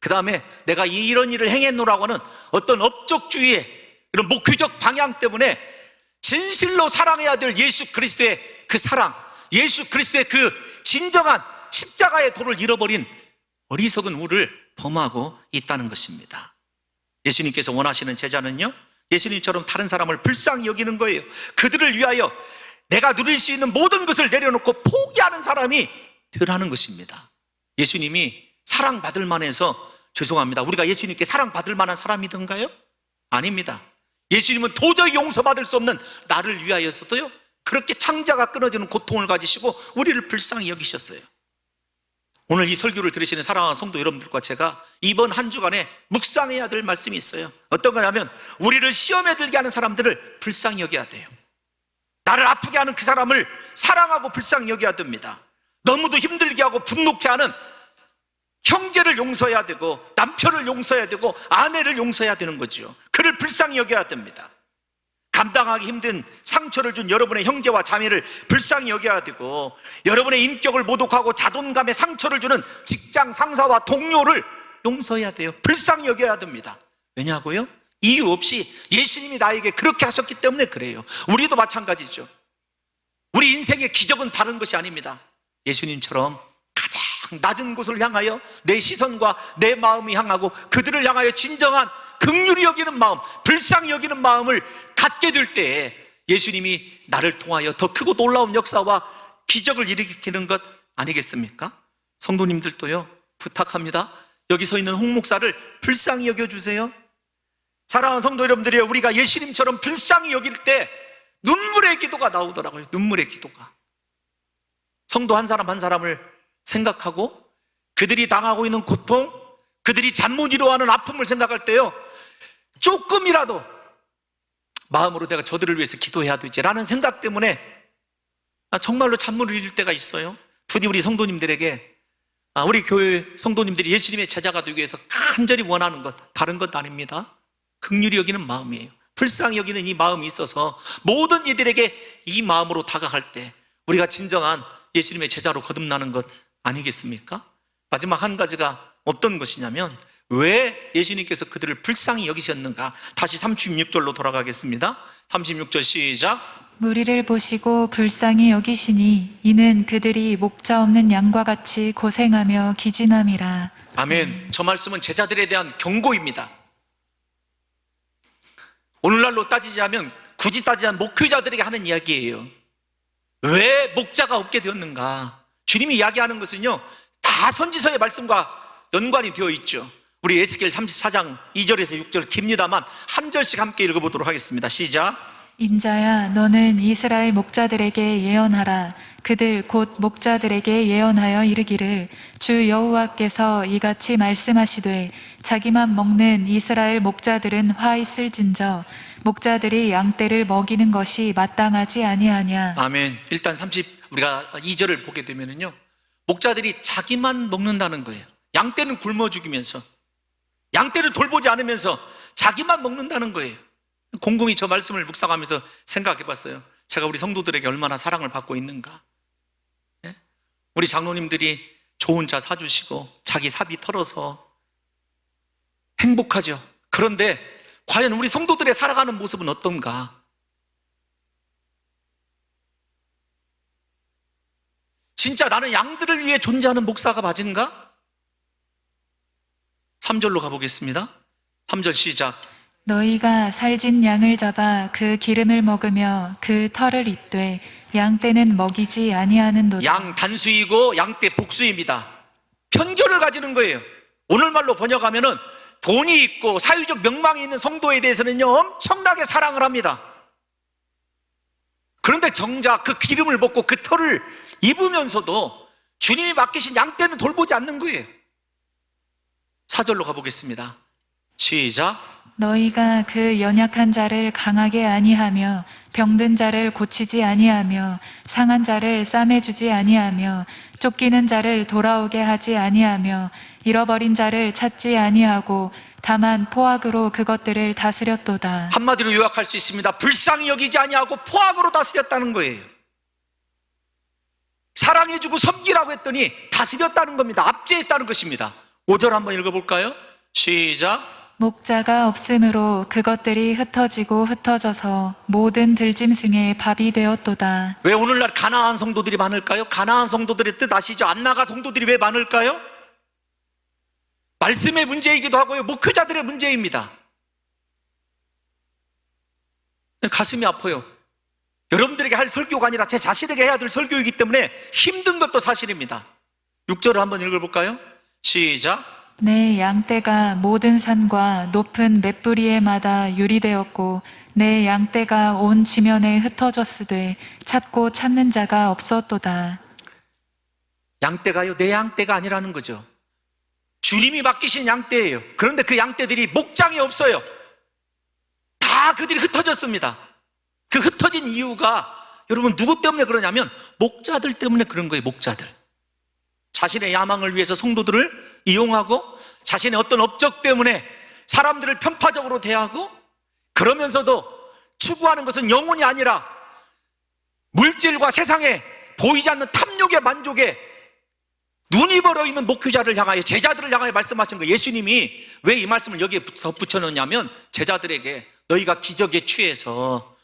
그 다음에 내가 이런 일을 행했노라고 하는 어떤 업적주의의 이런 목표적 방향 때문에 진실로 사랑해야 될 예수 그리스도의 그 사랑, 예수 그리스도의 그 진정한 십자가의 도를 잃어버린 어리석은 우를 범하고 있다는 것입니다. 예수님께서 원하시는 제자는요, 예수님처럼 다른 사람을 불쌍히 여기는 거예요. 그들을 위하여 내가 누릴 수 있는 모든 것을 내려놓고 포기하는 사람이 되라는 것입니다. 예수님이 사랑받을 만해서, 죄송합니다, 우리가 예수님께 사랑받을 만한 사람이던가요? 아닙니다. 예수님은 도저히 용서받을 수 없는 나를 위하여서도요, 그렇게 창자가 끊어지는 고통을 가지시고 우리를 불쌍히 여기셨어요. 오늘 이 설교를 들으시는 사랑하는 성도 여러분들과 제가 이번 한 주간에 묵상해야 될 말씀이 있어요. 어떤 거냐면, 우리를 시험에 들게 하는 사람들을 불쌍히 여겨야 돼요. 나를 아프게 하는 그 사람을 사랑하고 불쌍히 여겨야 됩니다. 너무도 힘들게 하고 분노케 하는 형제를 용서해야 되고, 남편을 용서해야 되고, 아내를 용서해야 되는 거죠. 그를 불쌍히 여겨야 됩니다. 감당하기 힘든 상처를 준 여러분의 형제와 자매를 불쌍히 여겨야 되고, 여러분의 인격을 모독하고 자존감에 상처를 주는 직장 상사와 동료를 용서해야 돼요. 불쌍히 여겨야 됩니다. 왜냐고요? 이유 없이 예수님이 나에게 그렇게 하셨기 때문에 그래요. 우리도 마찬가지죠. 우리 인생의 기적은 다른 것이 아닙니다. 예수님처럼 가장 낮은 곳을 향하여 내 시선과 내 마음이 향하고, 그들을 향하여 진정한 긍휼히 여기는 마음, 불쌍히 여기는 마음을 갖게 될 때에 예수님이 나를 통하여 더 크고 놀라운 역사와 기적을 일으키는 것 아니겠습니까? 성도님들도요, 부탁합니다. 여기 서 있는 홍 목사를 불쌍히 여겨주세요. 사랑하는 성도 여러분들이, 우리가 예수님처럼 불쌍히 여길 때 눈물의 기도가 나오더라고요. 눈물의 기도가. 성도 한 사람 한 사람을 생각하고, 그들이 당하고 있는 고통, 그들이 잠 못 이루어하는 아픔을 생각할 때요, 조금이라도 마음으로 내가 저들을 위해서 기도해야 되지라는 생각 때문에 정말로 잠 못 이룰 때가 있어요. 부디 우리 성도님들에게, 우리 교회 성도님들이 예수님의 제자가 되기 위해서 간절히 원하는 것, 다른 것 아닙니다. 긍휼히 여기는 마음이에요. 불쌍히 여기는 이 마음이 있어서 모든 이들에게 이 마음으로 다가갈 때 우리가 진정한 예수님의 제자로 거듭나는 것 아니겠습니까? 마지막 한 가지가 어떤 것이냐면, 왜 예수님께서 그들을 불쌍히 여기셨는가? 다시 36절로 돌아가겠습니다. 36절 시작. 무리를 보시고 불쌍히 여기시니 이는 그들이 목자 없는 양과 같이 고생하며 기진함이라. 아멘. 저 말씀은 제자들에 대한 경고입니다. 오늘날로 따지자면, 굳이 따지자면 목회자들에게 하는 이야기예요. 왜 목자가 없게 되었는가? 주님이 이야기하는 것은요, 다 선지서의 말씀과 연관이 되어 있죠. 우리 에스겔 34장 2절에서 6절 깁니다만 한 절씩 함께 읽어보도록 하겠습니다. 시작. 인자야, 너는 이스라엘 목자들에게 예언하라. 그들 곧 목자들에게 예언하여 이르기를, 주 여호와께서 이같이 말씀하시되, 자기만 먹는 이스라엘 목자들은 화 있을진저 목자들이 양떼를 먹이는 것이 마땅하지 아니하냐. 아멘. 일단 우리가 2절을 보게 되면은요, 목자들이 자기만 먹는다는 거예요. 양떼는 굶어 죽이면서, 양떼를 돌보지 않으면서 자기만 먹는다는 거예요. 곰곰이 저 말씀을 묵상하면서 생각해 봤어요. 제가 우리 성도들에게 얼마나 사랑을 받고 있는가. 네? 우리 장로님들이 좋은 차 사주시고 자기 사비 털어서 행복하죠. 그런데 과연 우리 성도들의 살아가는 모습은 어떤가? 진짜 나는 양들을 위해 존재하는 목사가 맞은가? 3절로 가보겠습니다. 3절 시작. 너희가 살진 양을 잡아 그 기름을 먹으며 그 털을 입되 양떼는 먹이지 아니하는도다. 양 단수이고 양떼 복수입니다. 편견을 가지는 거예요. 오늘말로 번역하면은 돈이 있고 사회적 명망이 있는 성도에 대해서는요, 엄청나게 사랑을 합니다. 그런데 정작 그 기름을 먹고 그 털을 입으면서도 주님이 맡기신 양떼는 돌보지 않는 거예요. 4절로 가보겠습니다. 시작. 너희가 그 연약한 자를 강하게 아니하며 병든 자를 고치지 아니하며 상한 자를 싸매주지 아니하며 쫓기는 자를 돌아오게 하지 아니하며 잃어버린 자를 찾지 아니하고 다만 포악으로 그것들을 다스렸도다. 한마디로 요약할 수 있습니다. 불쌍히 여기지 아니하고 포악으로 다스렸다는 거예요. 사랑해주고 섬기라고 했더니 다스렸다는 겁니다. 압제했다는 것입니다. 5절 한번 읽어볼까요? 시작. 목자가 없으므로 그것들이 흩어지고 흩어져서 모든 들짐승의 밥이 되었도다. 왜 오늘날 가나안 성도들이 많을까요? 가나안 성도들의 뜻 아시죠? 안 나가 성도들이 왜 많을까요? 말씀의 문제이기도 하고요, 목회자들의 문제입니다. 가슴이 아파요. 여러분들에게 할 설교가 아니라 제 자신에게 해야 될 설교이기 때문에 힘든 것도 사실입니다. 6절을 한번 읽어볼까요? 시작. 내 양떼가 모든 산과 높은 맷뿌리에마다 유리되었고 내 양떼가 온 지면에 흩어졌으되 찾고 찾는 자가 없었도다. 양떼가요, 내 양떼가 아니라는 거죠. 주님이 맡기신 양떼예요. 그런데 그 양떼들이 목장이 없어요. 다 그들이 흩어졌습니다. 그 흩어진 이유가 여러분 누구 때문에 그러냐면 목자들 때문에 그런 거예요. 목자들. 자신의 야망을 위해서 성도들을 이용하고 자신의 어떤 업적 때문에 사람들을 편파적으로 대하고 그러면서도 추구하는 것은 영혼이 아니라 물질과 세상에 보이지 않는 탐욕의 만족에 눈이 벌어 있는 목회자를 향하여, 제자들을 향하여 말씀하신 거예요. 예수님이 왜 이 말씀을 여기에 덧붙여 놓냐면 제자들에게 너희가 기적에 취해서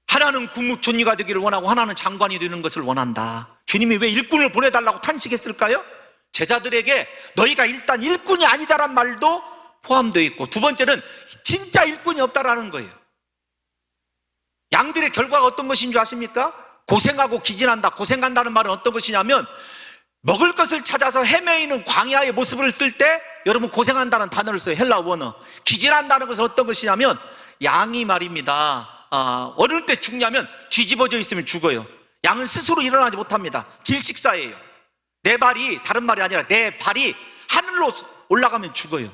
하나는 국무총리가 되기를 원하고 하나는 장관이 되는 것을 원한다. 주님이 왜 일꾼을 보내달라고 탄식했을까요? 제자들에게 너희가 일단 일꾼이 아니다란 말도 포함되어 있고, 두 번째는 진짜 일꾼이 없다라는 거예요. 양들의 결과가 어떤 것인 줄 아십니까? 고생하고 기진한다. 고생한다는 말은 어떤 것이냐면 먹을 것을 찾아서 헤매이는 광야의 모습을 쓸 때 여러분 고생한다는 단어를 써요. 헬라 원어. 기진한다는 것은 어떤 것이냐면 양이 말입니다. 어느 때 죽냐면 뒤집어져 있으면 죽어요. 양은 스스로 일어나지 못합니다. 질식사예요. 내 발이, 다른 말이 아니라 내 발이 하늘로 올라가면 죽어요.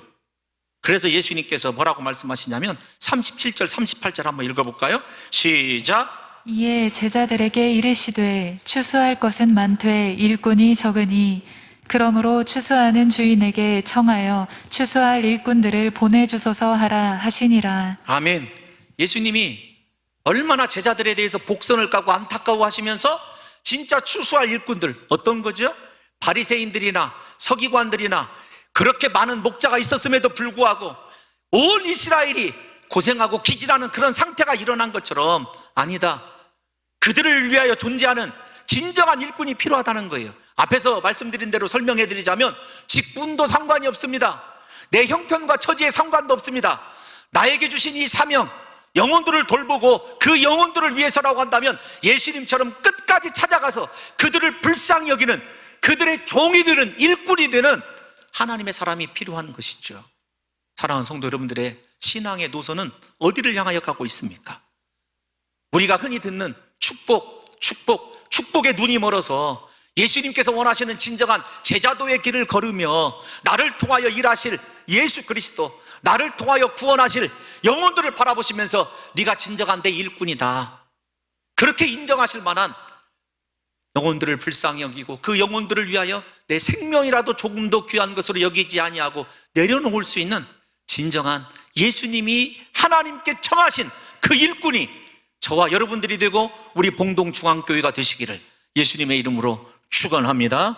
그래서 예수님께서 뭐라고 말씀하시냐면 37절 38절 한번 읽어볼까요? 시작. 이에 제자들에게 이르시되 추수할 것은 많되 일꾼이 적으니 그러므로 추수하는 주인에게 청하여 추수할 일꾼들을 보내주소서 하라 하시니라. 아멘. 예수님이 얼마나 제자들에 대해서 복선을 까고 안타까워하시면서 진짜 추수할 일꾼들, 어떤 거죠? 바리새인들이나 서기관들이나 그렇게 많은 목자가 있었음에도 불구하고 온 이스라엘이 고생하고 기진하는 그런 상태가 일어난 것처럼, 아니다, 그들을 위하여 존재하는 진정한 일꾼이 필요하다는 거예요. 앞에서 말씀드린 대로 설명해 드리자면 직분도 상관이 없습니다. 내 형편과 처지에 상관도 없습니다. 나에게 주신 이 사명, 영혼들을 돌보고 그 영혼들을 위해서라고 한다면 예수님처럼 끝까지 찾아가서 그들을 불쌍히 여기는, 그들의 종이 되는, 일꾼이 되는 하나님의 사람이 필요한 것이죠. 사랑하는 성도 여러분들의 신앙의 노선은 어디를 향하여 가고 있습니까? 우리가 흔히 듣는 축복의 눈이 멀어서 예수님께서 원하시는 진정한 제자도의 길을 걸으며 나를 통하여 일하실 예수 그리스도, 나를 통하여 구원하실 영혼들을 바라보시면서 네가 진정한 내 일꾼이다, 그렇게 인정하실 만한 영혼들을 불쌍히 여기고 그 영혼들을 위하여 내 생명이라도 조금 더 귀한 것으로 여기지 아니하고 내려놓을 수 있는 진정한 예수님이 하나님께 청하신 그 일꾼이 저와 여러분들이 되고 우리 봉동중앙교회가 되시기를 예수님의 이름으로 축원합니다.